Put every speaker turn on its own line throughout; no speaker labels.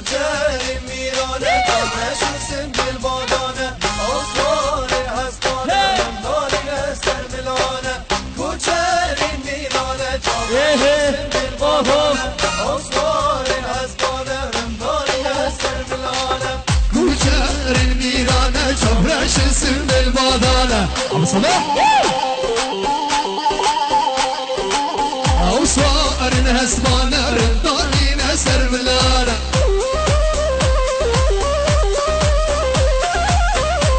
کوچه میرانه نشستم دل بادانه آسمان هستانه رمضانی نستر ملانه کوچه میرانه نشستم دل بادانه آسمان هستانه رمضانی نستر ملانه
کوچه میرانه نشستم دل بادانه أوصار هسمان رضاني نسر بلانا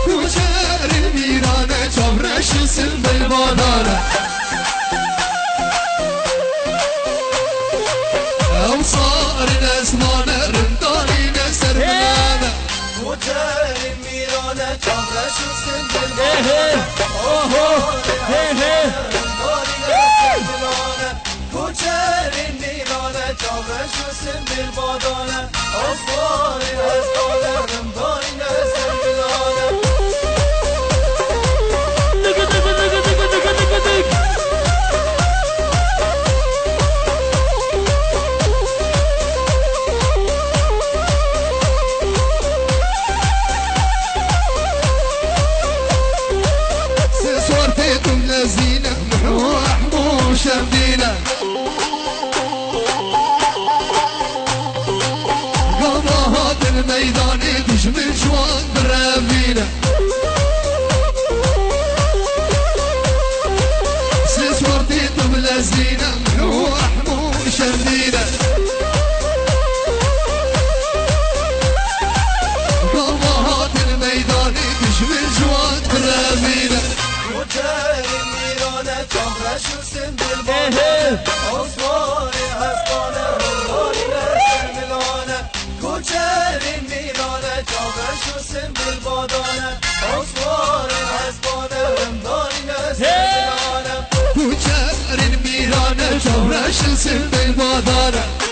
وجار الميرانة جبرش سلم بالبادانا أوصار هسمان رضاني نسر بلانا
وجار الميرانة جبرش سلم بالبادانا کوچه میرانه جاوش سن دل بادانه آسمان هستانه رمضانی نستر ملانه
صورتكم لزينة محمو شمدينة الميداني تشمل جوان برامينا سلسورتي طبلة زينة محمو شمدينة قوات الميداني تشمل جوان برامينا
کوچه میرانه جاوش سن دل بادانه آسمان هستانه رمضانی نستر ملانه کوچه میرانه جاوش سن دل بادانه آسمان هستانه رمضانی نستر ملانه
کوچه میرانه جاوش سن دل بادانه